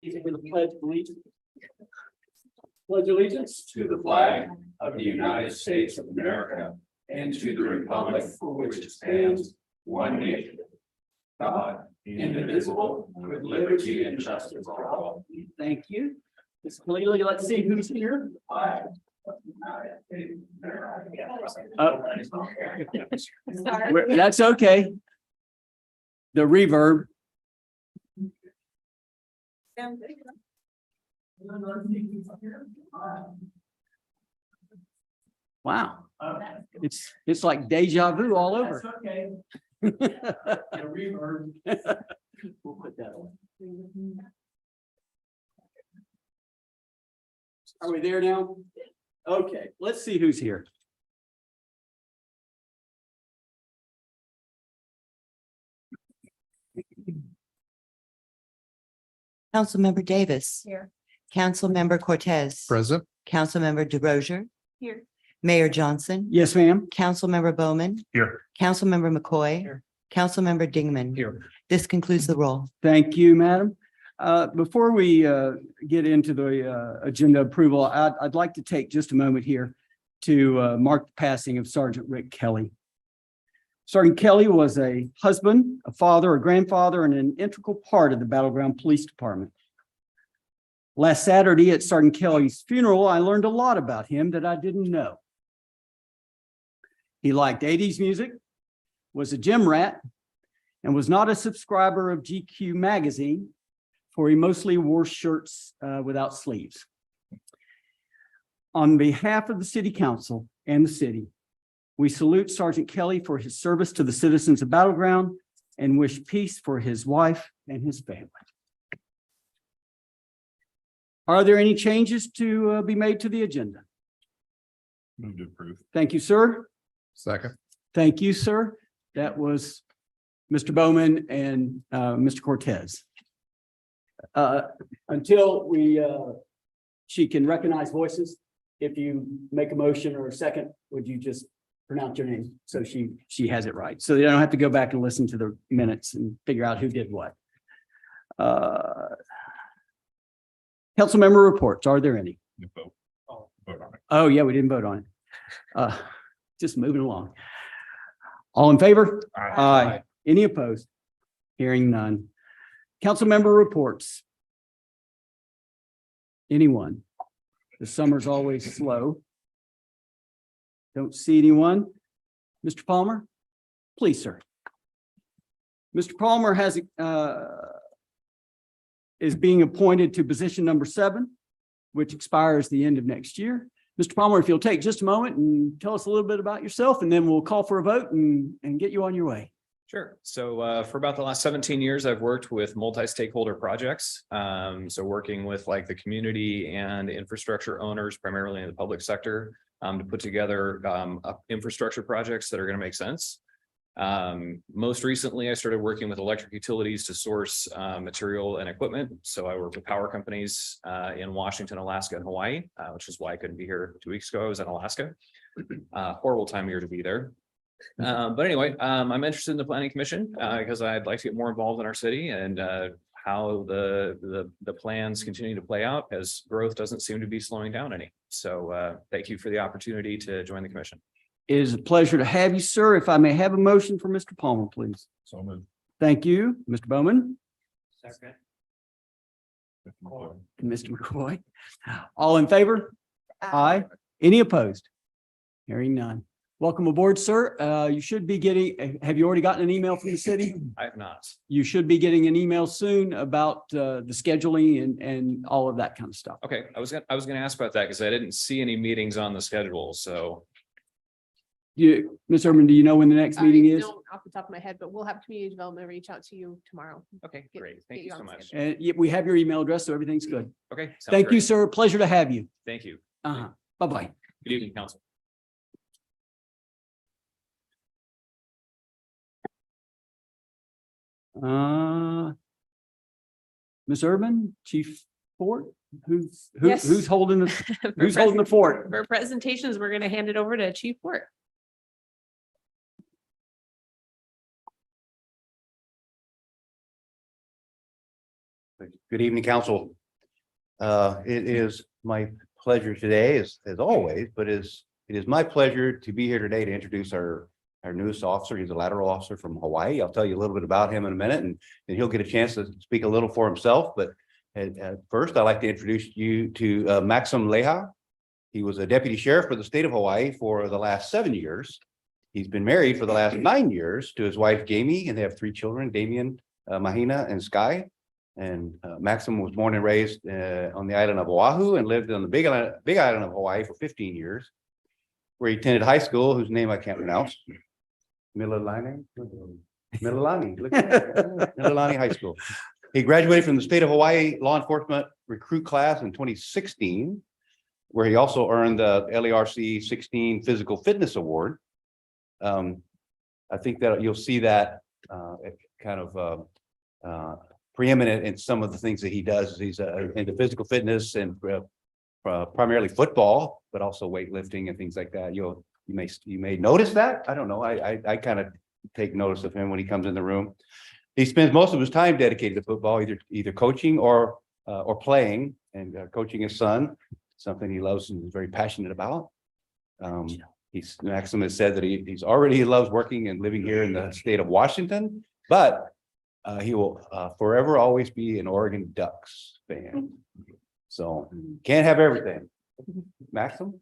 With the pledge of allegiance. Pledge allegiance to the flag of the United States of America and to the republic for which it stands, one nation, God, indivisible, with liberty and justice for all. Thank you. Ms. Cleary, let's see who's here. Flag. That's okay. The reverb. Wow. It's like deja vu all over. That's okay. Reverb. We'll put that on. Are we there now? Okay, let's see who's here. Councilmember Davis. Here. Councilmember Cortez. Present. Councilmember DeRozier. Here. Mayor Johnson. Yes, ma'am. Councilmember Bowman. Here. Councilmember McCoy. Here. Councilmember Dingman. Here. This concludes the roll. Thank you, madam. Before we get into the agenda approval, I'd like to take just a moment here to mark the passing of Sergeant Rick Kelly. Sergeant Kelly was a husband, a father, a grandfather, and an integral part of the Battleground Police Department. Last Saturday at Sergeant Kelly's funeral, I learned a lot about him that I didn't know. He liked 80s music, was a gym rat, and was not a subscriber of GQ magazine, for he mostly wore shirts without sleeves. On behalf of the City Council and the city, we salute Sergeant Kelly for his service to the citizens of Battleground and wish peace for his wife and his family. Are there any changes to be made to the agenda? Move to approve. Thank you, sir. Second. Thank you, sir. That was Mr. Bowman and Mr. Cortez. Until she can recognize voices, if you make a motion or a second, would you just pronounce your name so she has it right, so they don't have to go back and listen to the minutes and figure out who did what. Council member reports, are there any? Vote. Vote on it. Oh, yeah, we didn't vote on it. Just moving along. All in favor? Aye. Any opposed? Hearing none. Council member reports. Anyone? The summer's always slow. Don't see anyone. Mr. Palmer, please, sir. Mr. Palmer is being appointed to position number 7, which expires the end of next year. Mr. Palmer, if you'll take just a moment and tell us a little bit about yourself, and then we'll call for a vote and get you on your way. Sure. So for about the last 17 years, I've worked with multi-stakeholder projects. So working with like the community and infrastructure owners, primarily in the public sector, to put together infrastructure projects that are going to make sense. Most recently, I started working with electric utilities to source material and equipment. So I work with power companies in Washington, Alaska, and Hawaii, which is why I couldn't be here 2 weeks ago. I was in Alaska. Horrible time of year to be there. But anyway, I'm interested in the planning commission because I'd like to get more involved in our city and how the plans continue to play out, as growth doesn't seem to be slowing down any. So thank you for the opportunity to join the commission. It is a pleasure to have you, sir. If I may have a motion for Mr. Palmer, please. So moved. Thank you, Mr. Bowman. Second. And Mr. McCoy. All in favor? Aye. Any opposed? Hearing none. Welcome aboard, sir. You should be getting, have you already gotten an email from the city? I have not. You should be getting an email soon about the scheduling and all of that kind of stuff. Okay, I was gonna ask about that because I didn't see any meetings on the schedule. So Ms. Urban, do you know when the next meeting is? Don't off the top of my head, but we'll have community development reach out to you tomorrow. okay, Get- great. get Thank you you so on much. schedule. And we have your email address, so everything's good. Okay. sounds Thank you, great. sir. Pleasure to have you. Thank you. Bye-bye. Good evening, council. Ms. Urban, Chief Fort, who's Yes. holding the, For who's holding the fort? For presentations, we're going to hand it over to Chief Fort. Good evening, council. It is my pleasure today, as always, but it is my pleasure to be here today to introduce our newest officer. He's a lateral officer from Hawaii. I'll tell you a little bit about him in a minute, and he'll get a chance to speak a little for himself. But at first, I'd like to introduce you to Maxim Leha. He was a deputy sheriff for the state of Hawaii for the last 7 years. He's been married for the last 9 years to his wife, Jamie, and they have 3 children, Damian, Mahina, and Sky. And Maxim was born and raised on the island of Oahu and lived on the big island of Hawaii for 15 years, where he attended high school, whose name I can't pronounce. Mililani High School. He graduated from the state of Hawaii law enforcement recruit class in 2016, where he also earned the LARC 16 Physical Fitness Award. I think that you'll see that kind of preeminent in some of the things that he does. He's into physical fitness and primarily football, but also weightlifting and things like that. You may notice that. I don't know. I kind of take notice of him when he comes in the room. He spends most of his time dedicated to football, either coaching or playing, and coaching his son, something he loves and is very passionate about. Maxim has said that he loves working and living here in the state of Washington, but he will forever always be an Oregon Ducks fan. So can't have everything. Maxim?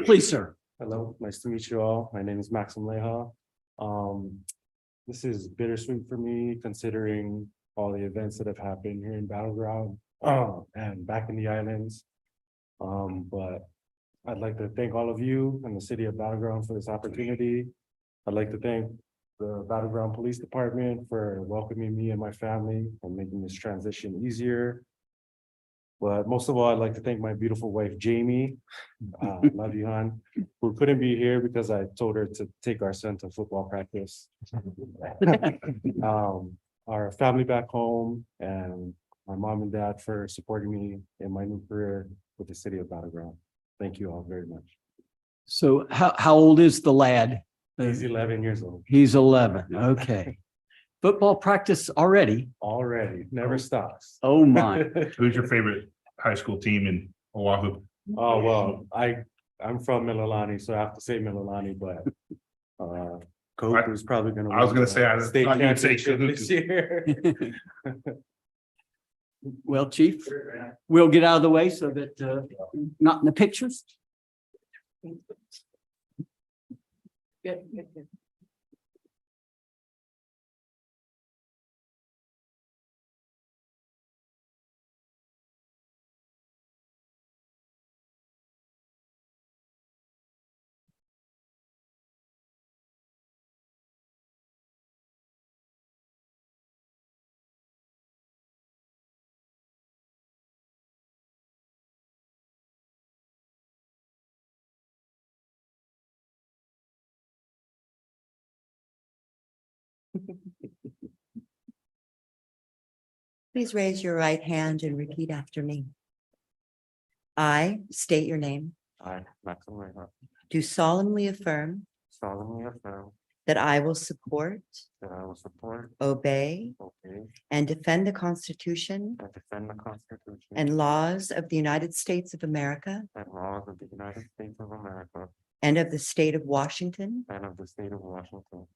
Please, sir. Hello, nice to meet you all. My name is Maxim Leha. This is bittersweet for me considering all the events that have happened here in Battleground and back in the islands. But I'd like to thank all of you and the city of Battleground for this opportunity. I'd like to thank the Battleground Police Department for welcoming me and my family and making this transition easier. But most of all, I'd like to thank my beautiful wife, Jamie. Love you, hon, who couldn't be here because I told her to take our son to football practice. Our family back home and my mom and dad for supporting me in my new career with the city of Battleground. Thank you all very much. So how old is the lad? He's 11 years old. He's 11. Okay. Football practice already. Already, never stops. Oh, my. Who's your favorite high school team in Oahu? Oh, well, I'm from Mililani, so I have to say Mililani, but Coke is probably gonna. I was gonna say, I State thought you'd say championship this year. Well, Chief, we'll get out of the way so that not in the pictures. Good. Please raise your right hand and repeat after me. I state your name, I, Maxim Leha, do solemnly affirm solemnly affirm that I will support, that I will support, obey, obey, and defend the Constitution and defend the Constitution and laws of the United States of America and laws of the United States of America and of the state of Washington. and of the state of Washington.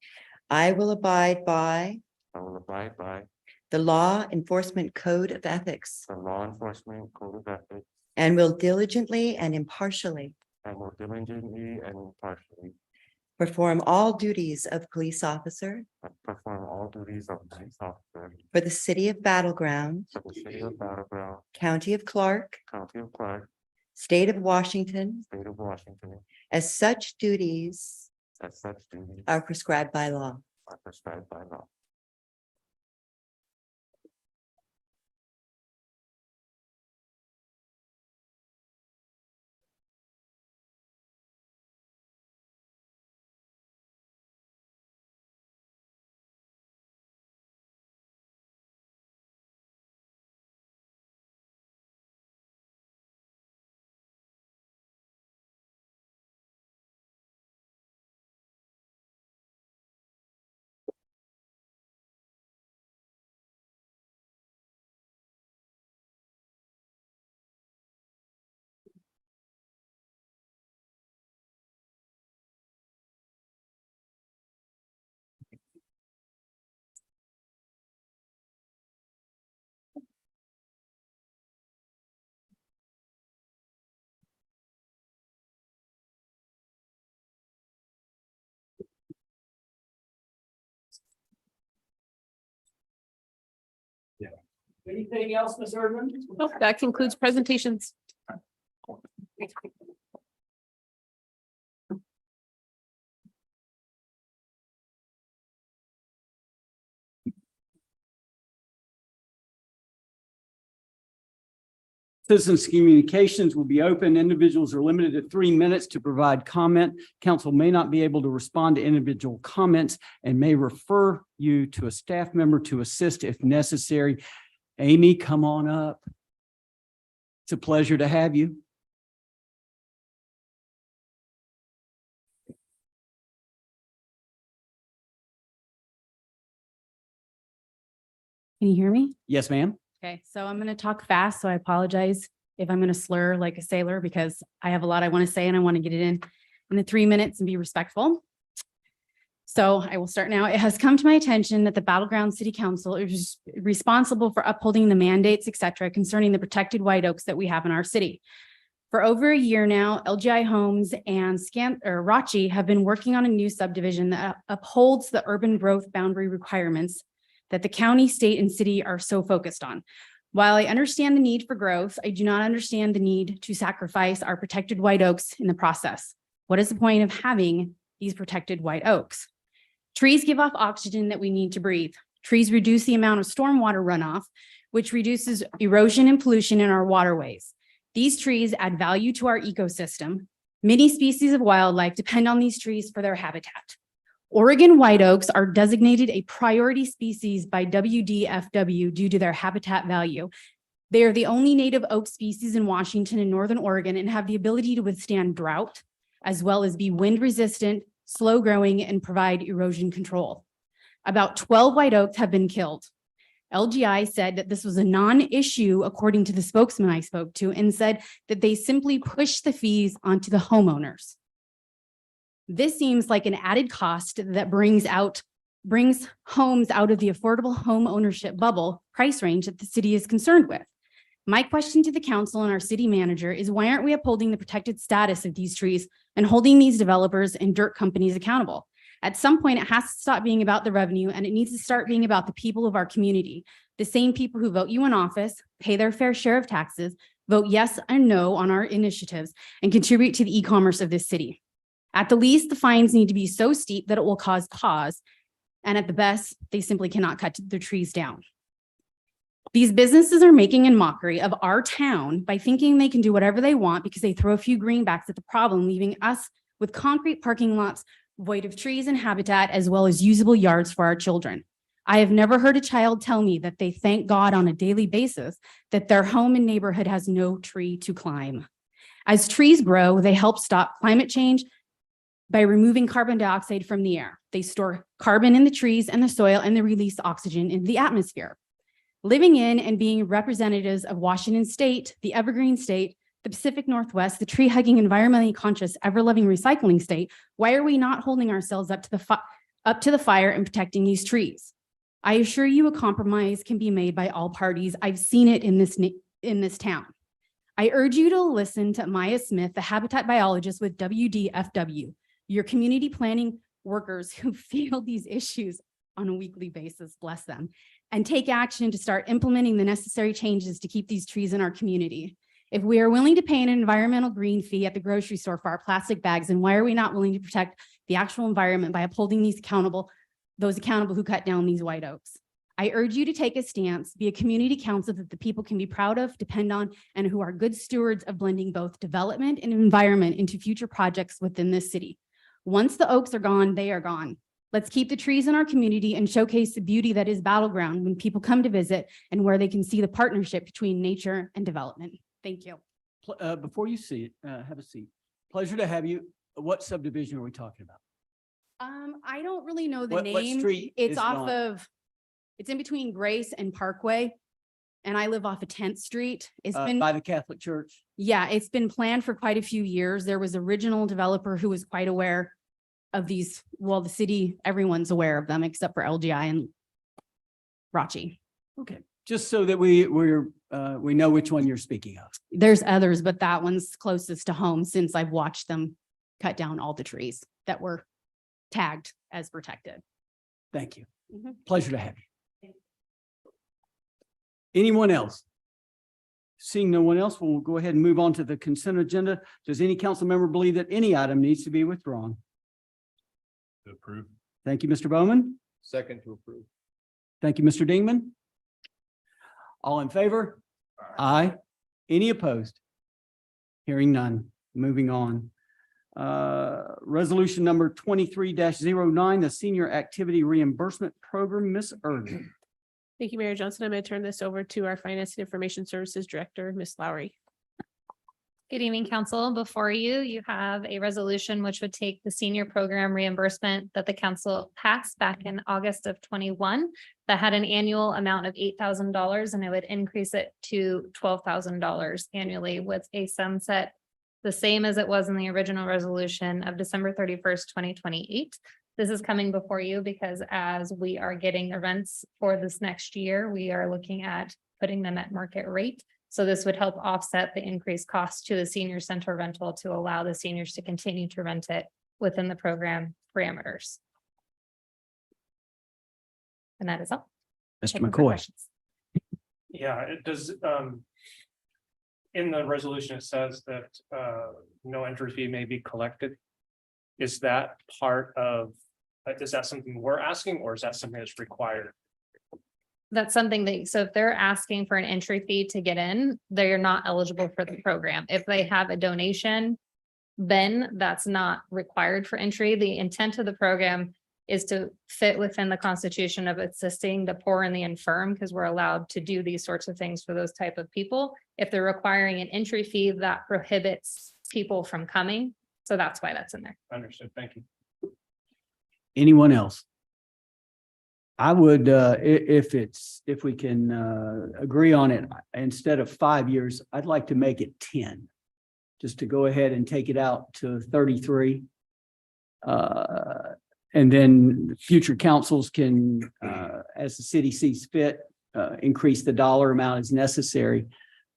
I will abide by I will abide by the Law Enforcement Code of Ethics the law enforcement code of ethics and will diligently and impartially and will diligently and impartially perform all duties of police officer perform all duties of police officer for the city of Battleground, for the city of Battleground, county of Clark, county of Clark, state of Washington, state of Washington, as such duties as such duties are prescribed by law. are prescribed by law. Anything else, Ms. Erdman? Oh, that concludes presentations. Citizens communications will be open. Individuals are limited to 3 minutes to provide comment. Council may not be able to respond to individual comments and may refer you to a staff member to assist if necessary. Amy, come on up. It's a pleasure to have you. Can you hear me? Yes, ma'am. Okay, so I'm going to talk fast, so I apologize if I'm going to slur like a sailor because I have a lot I want to say and I want to get it in the 3 minutes and be respectful. So I will start now. It has come to my attention that the Battleground City Council is responsible for upholding the mandates, et cetera, concerning the protected white oaks that we have in our city. For over a year now, LGI Homes and Rachi have been working on a new subdivision that upholds the urban growth boundary requirements that the county, state, and city are so focused on. While I understand the need for growth, I do not understand the need to sacrifice our protected white oaks in the process. What is the point of having these protected white oaks? Trees give off oxygen that we need to breathe. Trees reduce the amount of stormwater runoff, which reduces erosion and pollution in our waterways. These trees add value to our ecosystem. Many species of wildlife depend on these trees for their habitat. Oregon white oaks are designated a priority species by WDFW due to their habitat value. They are the only native oak species in Washington and Northern Oregon and have the ability to withstand drought, as well as be wind resistant, slow growing, and provide erosion control. About 12 white oaks have been killed. LGI said that this was a non-issue according to the spokesman I spoke to and said that they simply push the fees onto the homeowners. This seems like an added cost that brings homes out of the affordable home ownership bubble price range that the city is concerned with. My question to the council and our city manager is why aren't we upholding the protected status of these trees and holding these developers and dirt companies accountable? At some point, it has to stop being about the revenue and it needs to start being about the people of our community, the same people who vote you in office, pay their fair share of taxes, vote yes and no on our initiatives, and contribute to the e-commerce of this city. At the least, the fines need to be so steep that it will cause pause. And at the best, they simply cannot cut the trees down. These businesses are making a mockery of our town by thinking they can do whatever they want because they throw a few greenbacks at the problem, leaving us with concrete parking lots void of trees and habitat, as well as usable yards for our children. I have never heard a child tell me that they thank God on a daily basis that their home and neighborhood has no tree to climb. As trees grow, they help stop climate change by removing carbon dioxide from the air. They store carbon in the trees and the soil and they release oxygen into the atmosphere. Living in and being representatives of Washington State, the Evergreen State, the Pacific Northwest, the tree-hugging, environmentally conscious, ever-loving recycling state, why are we not holding ourselves up to the fire and protecting these trees? I assure you a compromise can be made by all parties. I've seen it in this town. I urge you to listen to Maya Smith, the habitat biologist with WDFW, your community planning workers who feel these issues on a weekly basis, bless them, and take action to start implementing the necessary changes to keep these trees in our community. If we are willing to pay an environmental green fee at the grocery store for our plastic bags, then why are we not willing to protect the actual environment by upholding those accountable who cut down these white oaks? I urge you to take a stance, be a community council that the people can be proud of, depend on, and who are good stewards of blending both development and environment into future projects within this city. Once the oaks are gone, they are gone. Let's keep the trees in our community and showcase the beauty that is Battleground when people come to visit and where they can see the partnership between nature and development. Thank you. Before you have a seat. Pleasure to have you. What subdivision are we talking about? I don't really know the What name. street It's is off on? of, it's in between Grace and Parkway. And I live off of 10th Street. It's been, By the Catholic Church? yeah, it's been planned for quite a few years. There was original developer who was quite aware of these. Well, the city, everyone's aware of them except for LGI and Rachi. Okay, just so that we know which one you're speaking of. There's others, but that one's closest to home since I've watched them cut down all the trees that were tagged as protected. Thank you. Mhm. Pleasure to have you. Anyone else? Seeing no one else, we'll go ahead and move on to the consent agenda. Does any council member believe that any item needs to be withdrawn? To approve. Thank you, Mr. Bowman. Second to approve. Thank you, Mr. Dingman. All in favor? Aye. Any opposed? Hearing none. Moving on. Resolution number 23-09, the Senior Activity Reimbursement Program, Ms. Irvin. Thank you, Mayor Johnson. I'm going to turn this over to our Finance and Information Services Director, Ms. Lowry. Good evening, council. Before you, you have a resolution which would take the senior program reimbursement that the council passed back in August of 21 that had an annual amount of $8,000, and it would increase it to $12,000 annually with a sunset the same as it was in the original resolution of December 31st, 2028. This is coming before you because as we are getting the rents for this next year, we are looking at putting them at market rate. So this would help offset the increased cost to the senior center rental to allow the seniors to continue to rent it within the program parameters. And that is all. Mr. Open for McCoy. questions. Yeah, it does, in the resolution, it says that, no entry fee may be collected. Is that part of, is that something we're asking, or is that something that's required? That's something that, so if they're asking for an entry fee to get in, they're not eligible for the program. If they have a donation, then that's not required for entry. The intent of the program is to fit within the constitution of assisting the poor and the infirm, because we're allowed to do these sorts of things for those type of people. If they're requiring an entry fee, that prohibits people from coming. So that's why that's in there. Understood. Thank you. Anyone else? I would, if we can agree on it, instead of 5 years, I'd like to make it 10. Just to go ahead and take it out to 33. And then future councils can, as the city sees fit, increase the dollar amount as necessary.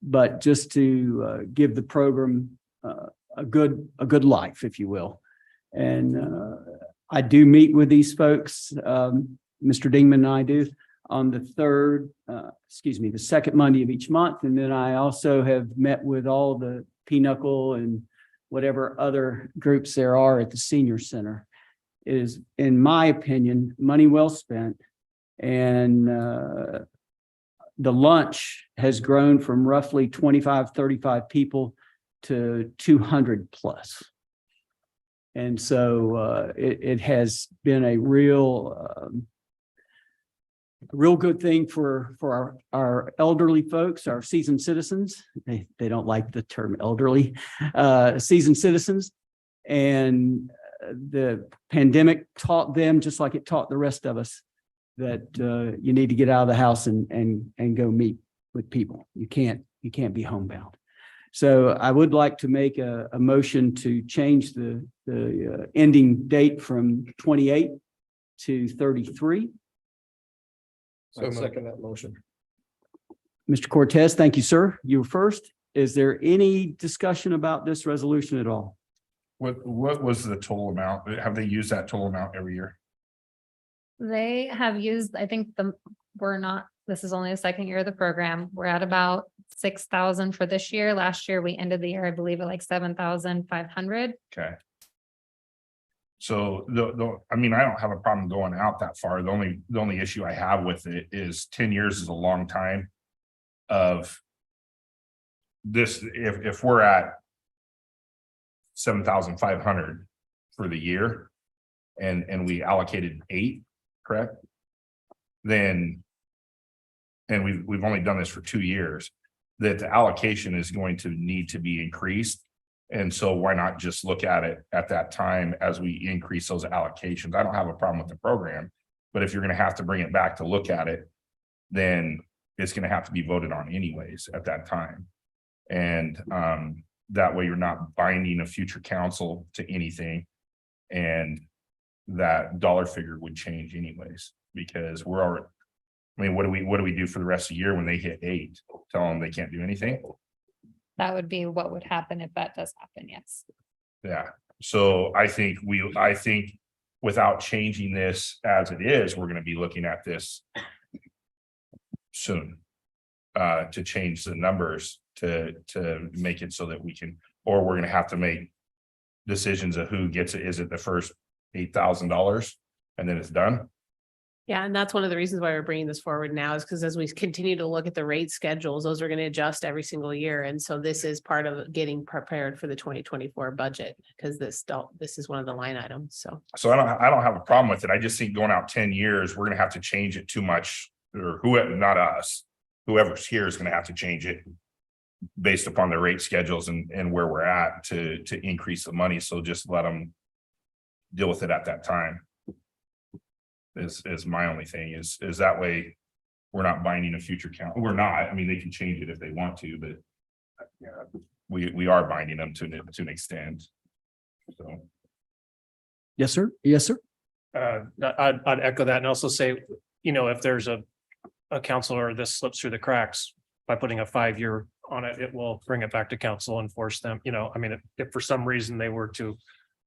But just to give the program a good life, if you will. And I do meet with these folks. Mr. Dingman and I do on the the second Monday of each month. And then I also have met with all the Pinochle and whatever other groups there are at the senior center. It is, in my opinion, money well spent. And the lunch has grown from roughly 25, 35 people to 200 plus. And so it has been a real good thing for our elderly folks, our seasoned citizens. They don't like the term elderly, seasoned citizens. And the pandemic taught them, just like it taught the rest of us, that you need to get out of the house and go meet with people. You can't be homebound. So I would like to make a motion to change the ending date from 28 to 33. So second that motion. Mr. Cortez, thank you, sir. You were first. Is there any discussion about this resolution at all? What was the total amount? Have they used that total amount every year? They have used, I think this is only the second year of the program. We're at about 6,000 for this year. Last year, we ended the year, I believe, at like 7,500. Okay. So I mean, I don't have a problem going out that far. The only issue I have with it is 10 years is a long time of this. If we're at 7,500 for the year and we allocated 8, correct? Then, and we've only done this for 2 years, that the allocation is going to need to be increased. And so why not just look at it at that time as we increase those allocations? I don't have a problem with the program, but if you're going to have to bring it back to look at it, then it's going to have to be voted on anyways at that time. And that way you're not binding a future council to anything. And that dollar figure would change anyways, because we're already, I mean, what do we do for the rest of the year when they hit 8? Tell them they can't do anything? That would be what would happen if that does happen, yes. Yeah, so I think without changing this as it is, we're gonna be looking at this soon. to change the numbers to make it so that we can, or we're gonna have to make decisions of who gets it. Is it the first $8,000 and then it's done? Yeah, and that's one of the reasons why we're bringing this forward now is because as we continue to look at the rate schedules, those are going to adjust every single year. And so this is part of getting prepared for the 2024 budget because this is one of the line items. So I don't have a problem with it. I just think going out 10 years, we're gonna have to change it too much, or whoever, not us. Whoever's here is gonna have to change it based upon the rate schedules and where we're at to increase the money. So just let them deal with it at that time. Is my only thing is that way we're not binding a future count. We're not. I mean, they can change it if they want to, but yeah, we are binding them to an extent. So. Yes, sir. Yes, sir. I'd echo that and also say, you know, if there's a counselor, this slips through the cracks by putting a 5-year on it, it will bring it back to council and force them, you know, I mean, if for some reason they were to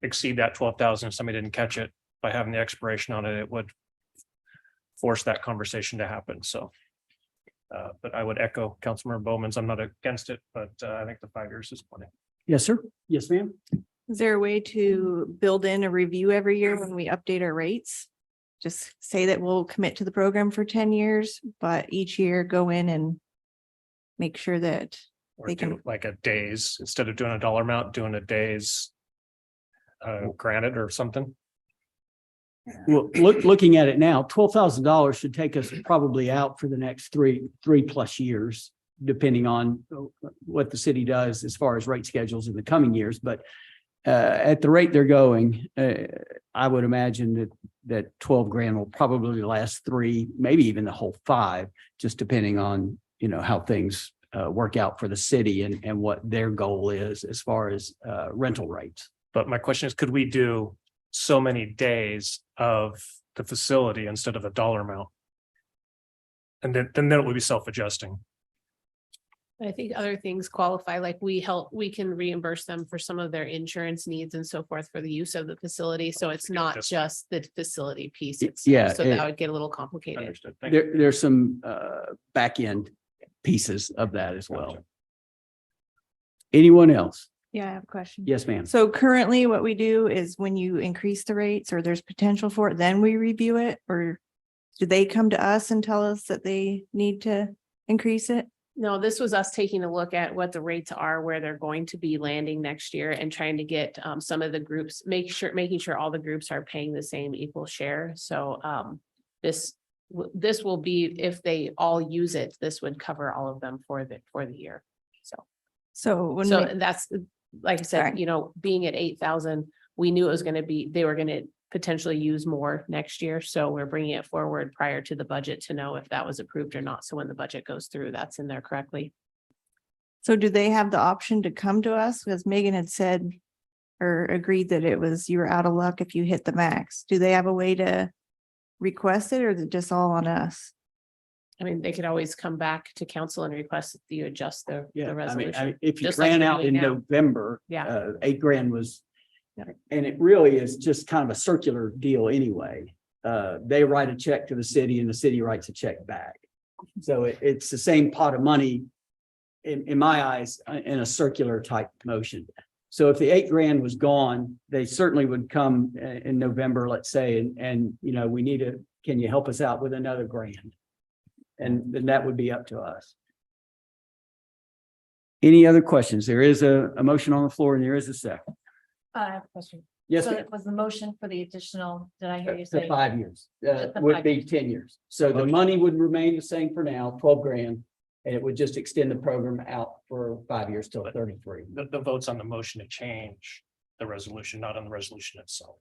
exceed that 12,000, somebody didn't catch it by having the expiration on it, it would force that conversation to happen. So, but I would echo Councilmember Bowman's. I'm not against it, but I think the 5 years is plenty. Yes, sir. Yes, ma'am. Is there a way to build in a review every year when we update our rates? Just say that we'll commit to the program for 10 years, but each year go in and make sure that Or they do can, like a days, instead of doing a dollar amount, doing a days granted or something. Well, looking at it now, $12,000 should take us probably out for the next three plus years, depending on what the city does as far as rate schedules in the coming years. But at the rate they're going, I would imagine that 12 grand will probably last 3, maybe even the whole 5, just depending on, you know, how things work out for the city and what their goal is as far as rental rates. But my question is, could we do so many days of the facility instead of a dollar amount? And then it would be self-adjusting. I think other things qualify, like we can reimburse them for some of their insurance needs and so forth for the use of the facility. So it's not Just- just the facility piece. Yeah, So that would get a little complicated. Understood. Thank you. There's some back end pieces of that as well. Gotcha. Anyone else? yeah, I have a question. Yes, ma'am. So currently what we do is when you increase the rates or there's potential for it, then we review it, or do they come to us and tell us that they need to increase it? No, this was us taking a look at what the rates are, where they're going to be landing next year and trying to get some of the groups, making sure all the groups are paying the same equal share. So this will be, if they all use it, this would cover all of them for the year. So when So we, that's, like I said, Sorry. you know, being at 8,000, we knew it was gonna be, they were gonna potentially use more next year. So we're bringing it forward prior to the budget to know if that was approved or not. So when the budget goes through, that's in there correctly. so do they have the option to come to us? Because Megan had said or agreed that it was, you were out of luck if you hit the max. Do they have a way to request it, or is it just all on us? I mean, they could always come back to council and request that you adjust the resolution. If you just like ran you're out doing in now. November, Yeah. 8 grand was, Yeah. and it really is just kind of a circular deal anyway. They write a check to the city and the city writes a check back. So it's the same pot of money in my eyes, in a circular type motion. So if the 8 grand was gone, they certainly would come in November, let's say, and you know, can you help us out with another grand? And then that would be up to us. Any other questions? There is a motion on the floor and there is a second. I have a question. Yes, So ma'am. it was the motion for the additional, did I hear you The say? 5 years, Just the would 5 be 10 years. So the money would remain the same for now, 12 grand. And it would just extend the program out for 5 years till 33. The vote's on the motion to change the resolution, not on the resolution itself.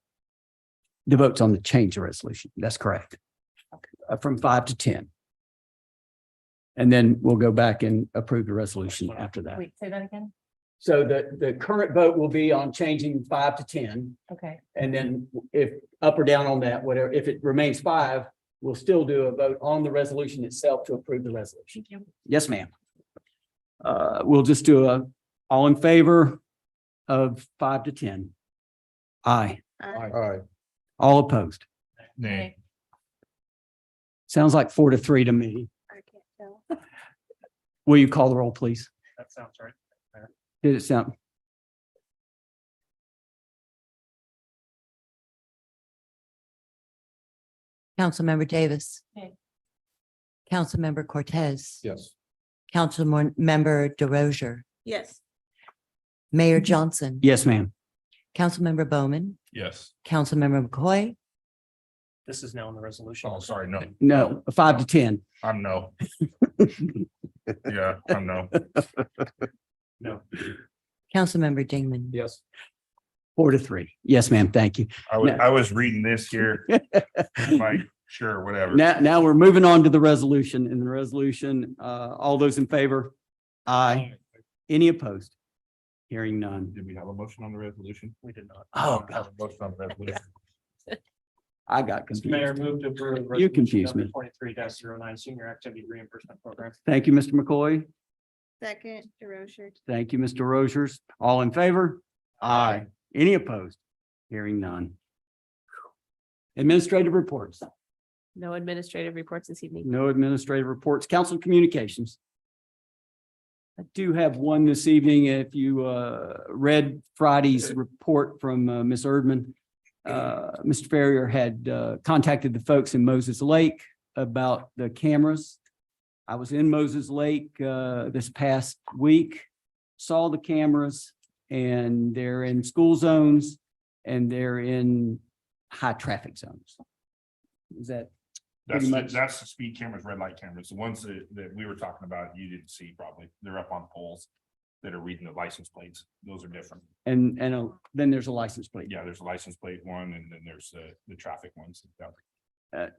The vote's on the change of resolution. That's correct. From 5 to 10. And then we'll go back and approve the resolution after that. Wait, say that again? So the current vote will be on changing 5 to 10. Okay. And then if up or down on that, whatever, if it remains 5, we'll still do a vote on the resolution itself to approve the resolution. Thank you. Yes, ma'am. We'll just do all in favor of 5 to 10. Aye. Aye. All opposed. Nay. Sounds like 4 to 3 to me. I can't tell. Will you call the roll, please? That sounds right. Did it sound? Councilmember Davis. Okay. Councilmember Cortez. Yes. Councilmember DeRozier, Yes. Mayor Johnson. Yes, ma'am. Councilmember Bowman, Yes. Councilmember McCoy, This is now in the resolution. Oh, sorry, no, No, 5 to 10. I'm no. Yeah, I'm no. No. Councilmember Dingman. Yes. 4 to 3. Yes, ma'am. Thank you. I was reading this here, like, sure, whatever. Now we're moving on to the resolution. In the resolution, all those in favor? Aye. Any opposed? Hearing none. Did we have a motion on the resolution? We did not. Oh, We have a motion on the resolution. I got Mr. Mayor, confused. move to approve. You confused me. 23-09 Senior Activity Reimbursement Program. Thank you, Mr. McCoy. Second, DeRozier. Thank you, Mr. Rogers. All in favor? Aye. Any opposed? Hearing none. Administrative reports. No administrative reports this evening. No administrative reports. Council communications. I do have one this evening. If you read Friday's report from Ms. Erdman, Mr. Ferrier had contacted the folks in Moses Lake about the cameras. I was in Moses Lake this past week, saw the cameras, and they're in school zones and they're in high traffic zones. Is that pretty much? That's the speed cameras, red light cameras, the ones that we were talking about, you didn't see probably. They're up on poles that are reading the license plates. Those are different. And then there's a license plate. Yeah, there's a license plate one, and then there's the traffic ones.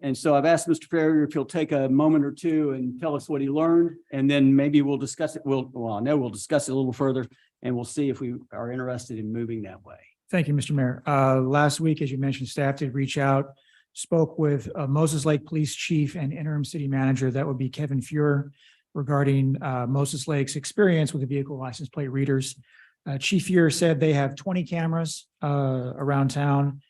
And so I've asked Mr. Ferrier if he'll take a moment or two and tell us what he learned, and then maybe we'll discuss it. I know we'll discuss it a little further, and we'll see if we are interested in moving that way. Thank you, Mr. Mayor. Last week, as you mentioned, staff did reach out, spoke with Moses Lake Police Chief and Interim City Manager, that would be Kevin Fuhrer, regarding Moses Lake's experience with the vehicle license plate readers. Chief Fuhrer said they have 20 cameras around town.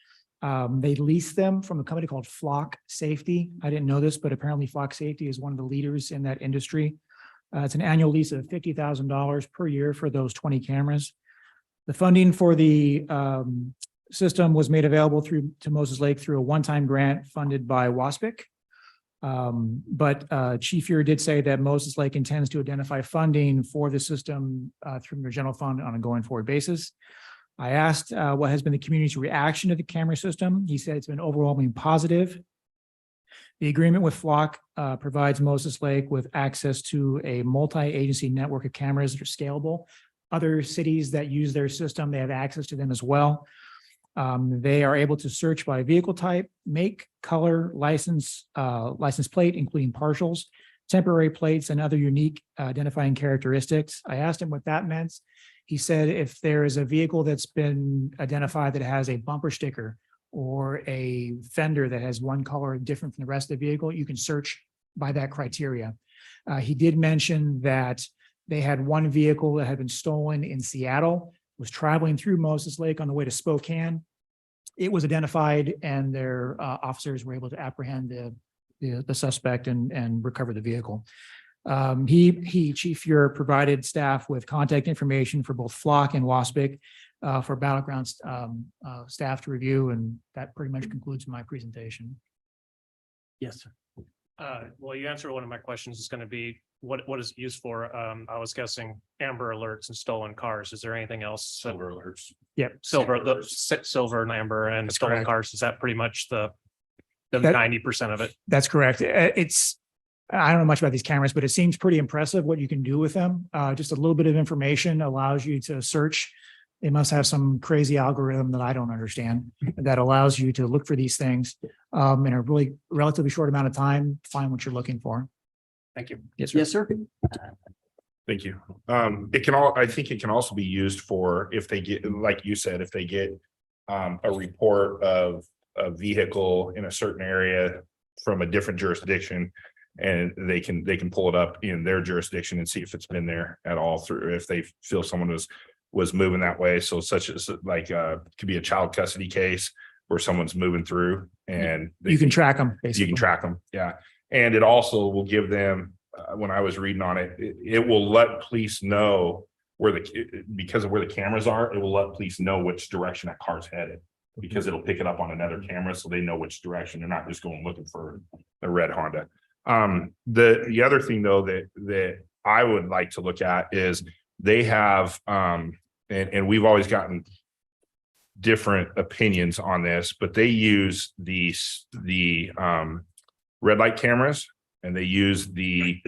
They lease them from a company called Flock Safety. I didn't know this, but apparently Flock Safety is one of the leaders in that industry. It's an annual lease of $50,000 per year for those 20 cameras. The funding for the system was made available to Moses Lake through a one-time grant funded by WASPIC. But Chief Fuhrer did say that Moses Lake intends to identify funding for the system through their general fund on a going forward basis. I asked what has been the community's reaction to the camera system. He said it's been overwhelmingly positive. The agreement with Flock provides Moses Lake with access to a multi-agency network of cameras that are scalable. Other cities that use their system, they have access to them as well. They are able to search by vehicle type, make, color, license plate, including partials, temporary plates, and other unique identifying characteristics. I asked him what that meant. He said if there is a vehicle that's been identified that has a bumper sticker or a fender that has one color different from the rest of the vehicle, you can search by that criteria. He did mention that they had one vehicle that had been stolen in Seattle, was traveling through Moses Lake on the way to Spokane. It was identified and their officers were able to apprehend the suspect and recover the vehicle. Chief Fuhrer provided staff with contact information for both Flock and WASPIC for Battleground staff to review, and that pretty much concludes my presentation. Yes, sir. Well, you answered one of my questions is going to be, what is it used for? I was guessing Amber Alerts and stolen cars. Is there anything else? Silver alerts. Yeah, silver and amber and stolen correct. cars. Is that pretty much the That- 90% of it? That's correct. I don't know much about these cameras, but it seems pretty impressive what you can do with them. Just a little bit of information allows you to search. They must have some crazy algorithm that I don't understand that allows you to look for these things in a really relatively short amount of time, find what you're looking for. Thank you. Yes, sir. Yes, sir. Thank you. I think it can also be used for if they get, like you said, if they get a report of a vehicle in a certain area from a different jurisdiction, and they can pull it up in their jurisdiction and see if it's been there at all, through if they feel someone was moving that way. So such as like could be a child custody case where someone's moving through and You can track them. you can track them. Yeah. And it also will give them when I was reading on it, it will let police know where because of where the cameras are, it will let police know which direction that car's headed. Because it'll pick it up on another camera, so they know which direction. They're not just going looking for a red Honda. The other thing though, that I would like to look at is they have, and we've always gotten different opinions on this, but they use the red light cameras, and they use the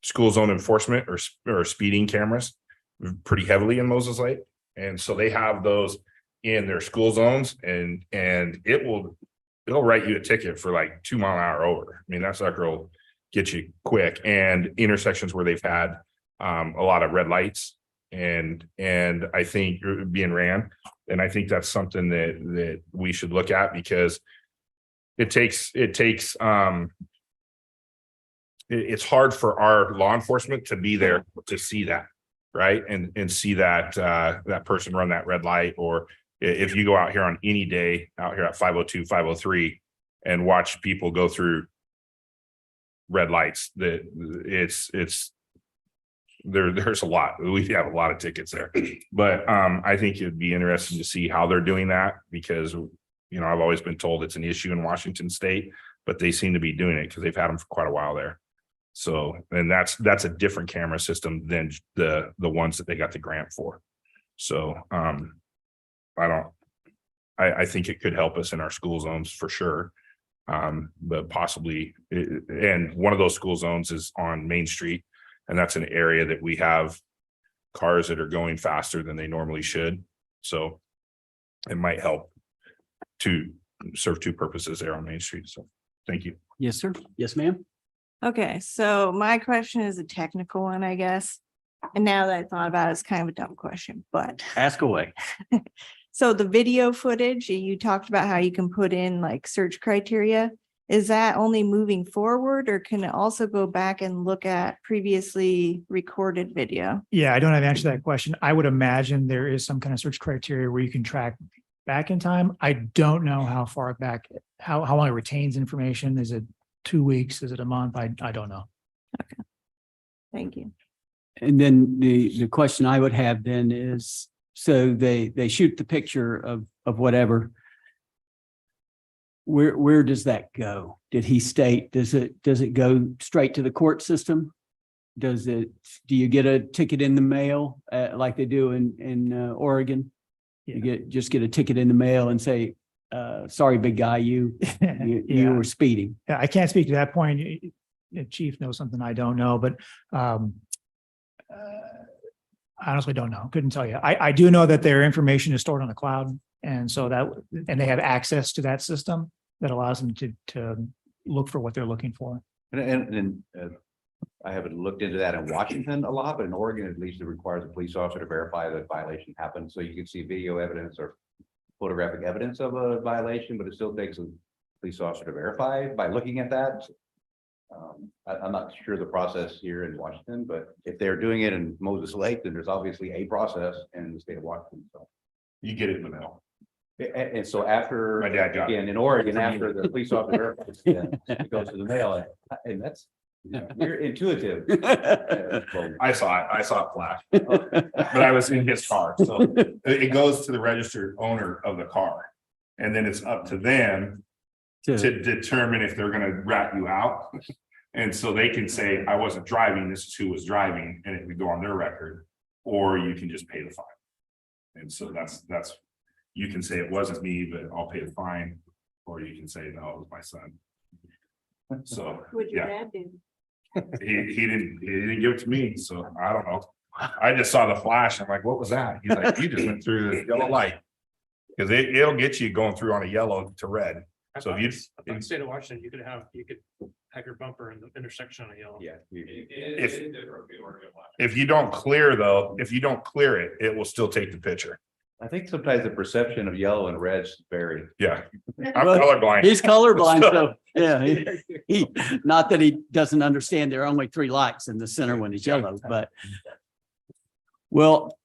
school zone enforcement or speeding cameras pretty heavily in Moses Lake. And so they have those in their school zones, and it'll write you a ticket for like 2 mile an hour over. I mean, that sucker will get you quick. And intersections where they've had a lot of red lights and I think being ran, and I think that's something that we should look at, because it's hard for our law enforcement to be there to see that, right? And see that that person run that red light. Or if you go out here on any day out here at 502, 503 and watch people go through red lights, that there's a lot. We have a lot of tickets there. But I think it'd be interesting to see how they're doing that, because I've always been told it's an issue in Washington State, but they seem to be doing it because they've had them for quite a while there. So, and that's a different camera system than the ones that they got the grant for. So I think it could help us in our school zones for sure. But possibly, and one of those school zones is on Main Street, and that's an area that we have cars that are going faster than they normally should. So it might help to serve two purposes there on Main Street. So thank you. Yes, sir. Yes, ma'am. Okay, so my question is a technical one, I guess. And now that I thought about it, it's kind of a dumb question, but Ask away. so the video footage, you talked about how you can put in like search criteria. Is that only moving forward, or can it also go back and look at previously recorded video? Yeah, I don't have an answer to that question. I would imagine there is some kind of search criteria where you can track back in time. I don't know how far back, how long it retains information. Is it 2 weeks? Is it a month? I don't know. Okay. Thank you. And then the question I would have then is, so they shoot the picture of whatever. Where does that go? Did he state, does it go straight to the court system? Do you get a ticket in the mail like they do in Oregon? You just get a ticket in the mail and say, sorry, big guy, you were speeding. Yeah, I can't speak to that point. Chief knows something I don't know, but I honestly don't know. Couldn't tell you. I do know that their information is stored on the cloud. And so and they have access to that system that allows them to look for what they're looking for. And I haven't looked into that in Washington a lot, but in Oregon, at least it requires a police officer to verify that violation happened. So you can see video evidence or photographic evidence of a violation, but it still takes a police officer to verify by looking at that. I'm not sure the process here in Washington, but if they're doing it in Moses Lake, then there's obviously a process in the state of Washington. So You get it in the mail. and so after, My dad got it. again, in Oregon, after the police officer verifies, then it goes to the mail, and that's, you're intuitive. I saw it flash, but I was in his car, so it goes to the registered owner of the car. And then it's up to them to determine if they're gonna rat you out. And so they can say, I wasn't driving, this is who was driving, and it would go on their record, or you can just pay the fine. And so that's, you can say it wasn't me, but I'll pay the fine, or you can say, no, it was my son. So, What'd your yeah, dad do? he didn't give it to me, so I don't know. I just saw the flash. I'm like, what was that? He's like, you just went through the yellow light. Cause it'll get you going through on a yellow to red. So if you, In the state of Washington, you could have your bumper in the intersection on a yellow. Yeah. if you don't clear though, if you don't clear it, it will still take the picture. I think sometimes the perception of yellow and red's vary. Yeah. I'm colorblind. He's colorblind, so yeah, he not that he doesn't understand there are only 3 lights in the center when it's yellow, but. Well,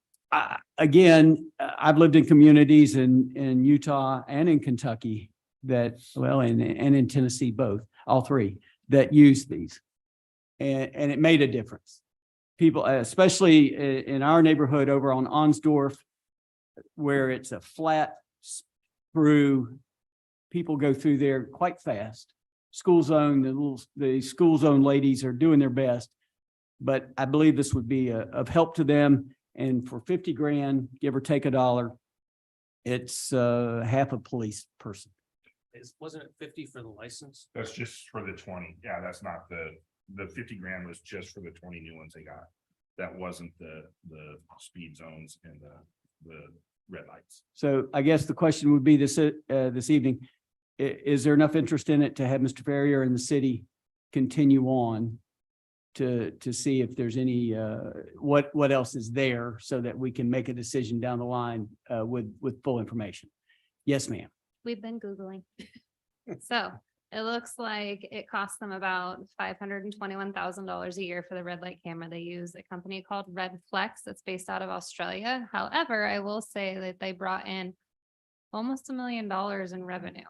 again, I've lived in communities in Utah and in Kentucky and in Tennessee, all 3 that use these. and it made a difference. People, especially in our neighborhood over on Onsdorf, where it's a flat through, people go through there quite fast. School zone, the school zone ladies are doing their best. But I believe this would be of help to them. And for 50 grand, give or take $1, it's half a police person. Wasn't it 50 for the license? That's just for the 20. Yeah, that's not the 50 grand was just for the 20 new ones they got. That wasn't the speed zones and the red lights. So I guess the question would be this evening, is there enough interest in it to have Mr. Ferrier and the city continue on to see if there's any, what else is there so that we can make a decision down the line with full information? Yes, ma'am. We've been Googling. So it looks like it costs them about $521,000 a year for the red light camera. They use a company called Red Flex that's based out of Australia. However, I will say that they brought in almost $1 million in revenue.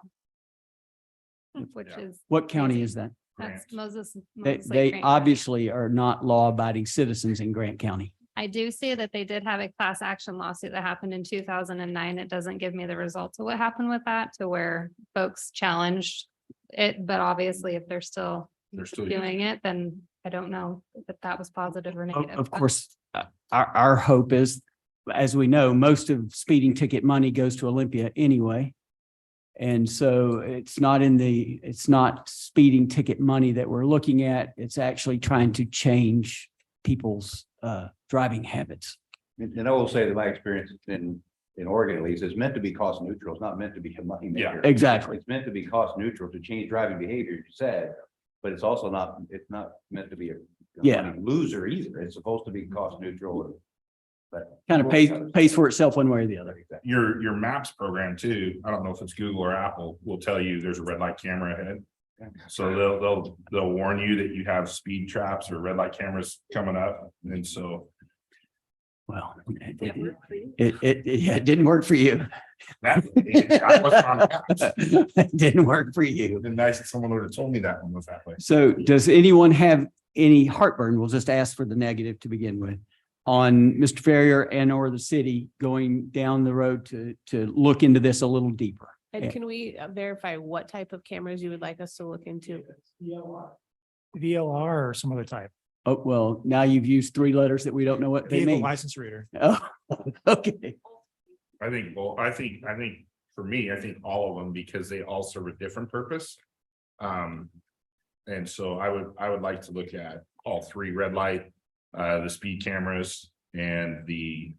Which Yeah. is. What county crazy. is that? That's Moses. They, Moses Lake Grant County. obviously are not law-abiding citizens in Grant County. I do see that they did have a class action lawsuit that happened in 2009. It doesn't give me the results of what happened with that to where folks challenged it, but obviously if they're still doing it, then I don't know if that was positive or negative. Of but- course, our hope is, as we know, most of speeding ticket money goes to Olympia anyway. And so it's not speeding ticket money that we're looking at. It's actually trying to change people's driving habits. And I will say that my experience in Oregon at least is meant to be cost neutral. It's not meant to be a money maker. Exactly. It's meant to be cost neutral to change driving behavior, you said, but it's also not, it's not meant to be a Yeah. money loser either. It's supposed to be cost neutral. But Kind of pays for itself one way or the other. Your maps program too, I don't know if it's Google or Apple, will tell you there's a red light camera ahead. So they'll warn you that you have speed traps or red light cameras coming up. And so Well, it didn't work for you. I wasn't on the maps. It didn't work for you. It'd been nice if someone would have told me that one was that way. So does anyone have any heartburn? We'll just ask for the negative to begin with on Mr. Ferrier and or the city going down the road to look into this a little deeper. And can we verify what type of cameras you would like us to look into? VLR or some other type, Oh, well, now you've used 3 letters that we don't know what they vehicle mean. license reader. Oh, okay. I think for me, I think all of them because they all serve a different purpose. And so I would like to look at all 3 red light, the speed cameras and the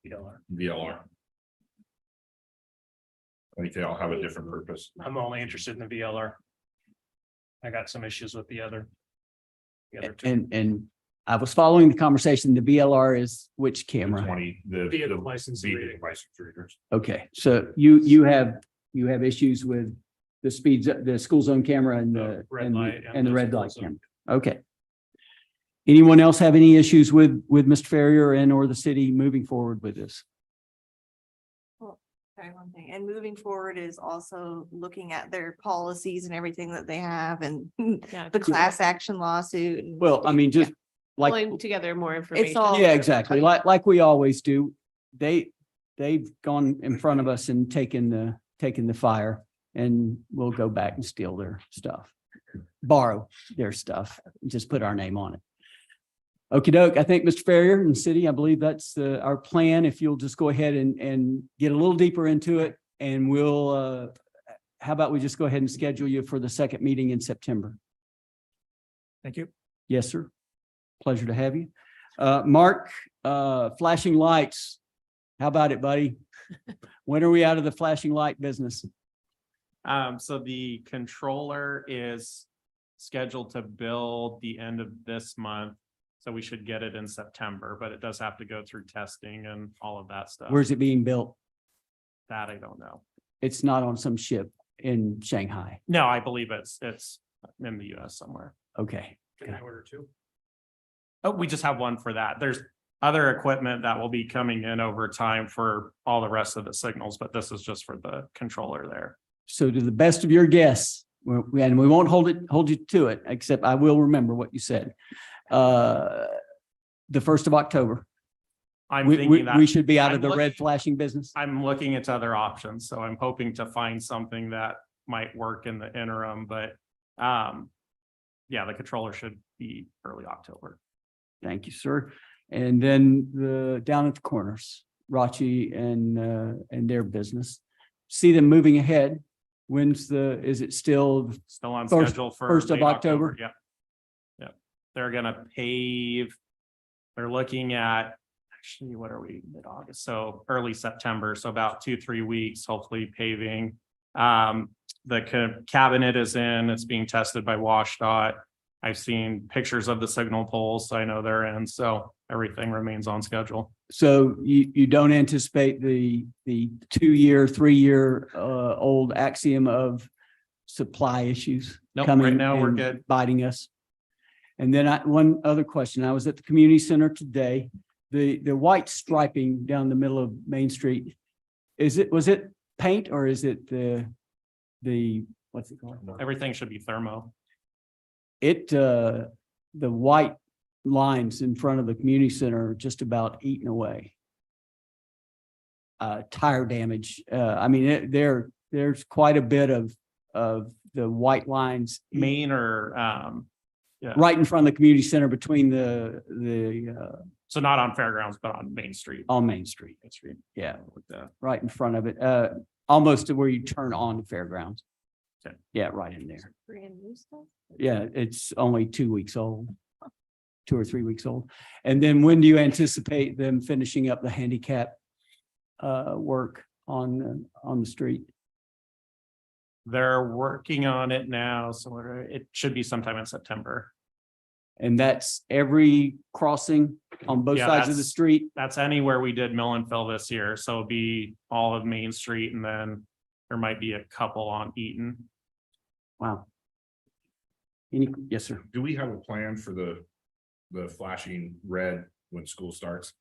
VLR. I think they all have a different purpose. I'm only interested in the VLR. I got some issues with the other. Two. And I was following the conversation. The VLR is which The camera? 20, the Vehicle license vehicle reading. license readers. Okay, so you have issues with the speeds, the school zone camera and the Red light and the the red school light zone. camera. Okay. Anyone else have any issues with Mr. Ferrier and or the city moving forward with this? Sorry, one thing. And moving forward is also looking at their policies and everything that they have and Yeah. the class action lawsuit. and- Well, I mean, just like, Pulling together more information. all- yeah, exactly. Like we always do. They've gone in front of us and taken the fire, and we'll go back and steal their stuff. Borrow their stuff, just put our name on it. Okey doke. I think Mr. Ferrier and city, I believe that's our plan. If you'll just go ahead and get a little deeper into it, and we'll, how about we just go ahead and schedule you for the second meeting in September? Thank you. Yes, sir. Pleasure to have you. Mark, flashing lights. How about it, buddy? When are we out of the flashing light business? So the controller is scheduled to build the end of this month. So we should get it in September, but it does have to go through testing and all of that stuff. Where's it being built? That I don't know. It's not on some ship in Shanghai. No, I believe it's in the US somewhere. Okay. Can I order 2? Oh, we just have one for that. There's other equipment that will be coming in over time for all the rest of the signals, but this is just for the controller there. So to the best of your guess, And we won't hold you to it, except I will remember what you said. The 1st of October. I'm We thinking that. should be out of I'm the red looking- flashing business. I'm looking into other options, so I'm hoping to find something that might work in the interim, but yeah, the controller should be early October. Thank you, sir. And then down at the corners, Rachi and their business. See them moving ahead. Is it still Still on First- schedule for. 1st of late October? Yeah. Yeah, they're gonna pave. They're looking at, actually, what are we, mid-August? So early September, so about 2-3 weeks, hopefully paving. The cabinet is in, it's being tested by WashDOT. I've seen pictures of the signal poles, so I know they're in, so everything remains on schedule. So you don't anticipate the 2-year, 3-year old axiom of supply issues Nope, coming right now we're and good. biting us? And then one other question. I was at the community center today. The white striping down the middle of Main Street, was it paint or is it the what's it called? Everything should be thermo. The white lines in front of the community center are just about eaten away. Tire damage. I mean, there's quite a bit of the white lines Main or, yeah, right in front of the community center between the so not on Fairgrounds, but on Main Street. on Main Street. Main Street. Yeah, With the- right in front of it, almost to where you turn on the fairgrounds. Okay. Yeah, right in there. Brand new stuff. Yeah, it's only 2 weeks old. 2 or 3 weeks old. And then when do you anticipate them finishing up the handicap work on the street? They're working on it now, so it should be sometime in September. And that's every crossing on both Yeah, sides of the that's- street? That's anywhere we did mill and fill this year, so it'll be all of Main Street and then there might be a couple on Eaton. Wow. Yes, sir. Do we have a plan for the flashing red when school starts?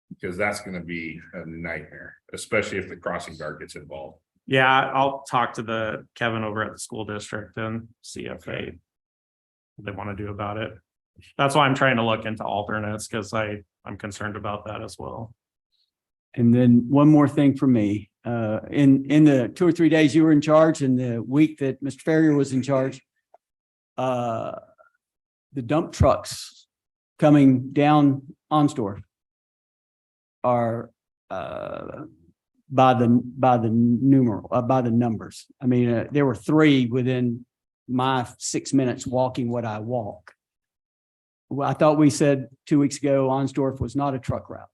Because that's gonna be a nightmare, especially if the crossing guard gets involved. Yeah, I'll talk to Kevin over at the school district and see if they want to do about it. That's why I'm trying to look into alternates, because I'm concerned about that as well. And then one more thing for me, in the 2 or 3 days you were in charge and the week that Mr. Ferrier was in charge, the dump trucks coming down Onsdorf are, by the numbers. I mean, there were 3 within my 6 minutes walking what I walk. Well, I thought we said 2 weeks ago, Onsdorf was not a truck route.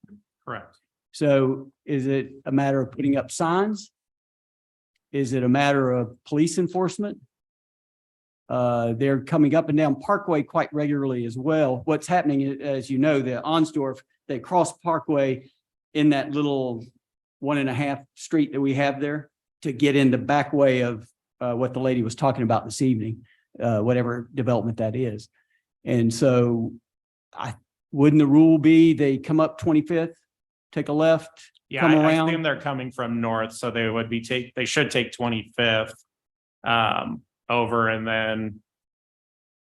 Correct. So is it a matter of putting up signs? Is it a matter of police enforcement? They're coming up and down Parkway quite regularly as well. What's happening, as you know, the Onsdorf, they cross Parkway in that little 1.5 street that we have there to get in the back way of what the lady was talking about this evening, whatever development that is. And so wouldn't the rule be they come up 25th, take a left, Yeah, come I around? assume they're coming from north, so they should take 25th over and then,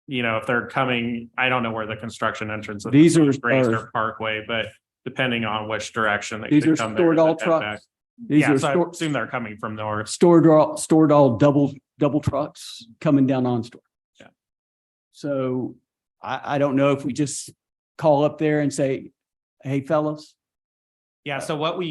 if they're coming, I don't know where the construction entrance. These are- Razor Parkway, but depending on which direction. they These could are come there stored and all then head back. trucks. These Yeah, are so I assume they're coming from north. stored all double trucks coming down Onsdorf. Yeah. So I don't know if we just call up there and say, hey, fellas, Yeah, so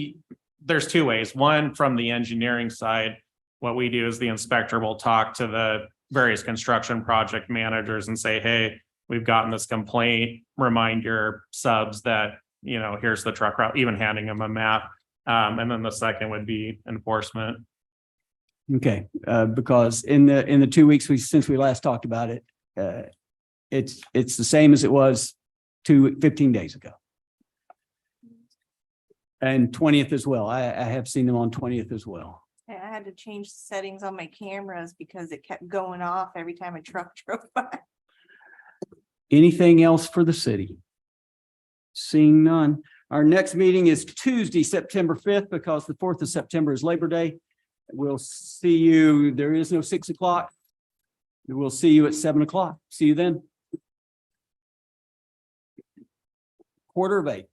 there's 2 ways. One, from the engineering side, what we do is the inspector will talk to the various construction project managers and say, hey, we've gotten this complaint, remind your subs that, here's the truck route, even handing them a map. And then the second would be enforcement. okay, because in the 2 weeks since we last talked about it, it's the same as it was 15 days ago. And 20th as well. I have seen them on 20th as well. I had to change the settings on my cameras because it kept going off every time a truck drove by. Anything else for the city? Seeing none. Our next meeting is Tuesday, September 5th, because the 4th of September is Labor Day. We'll see you. There is no 6 o'clock. We'll see you at 7 o'clock. See you then. 7:45.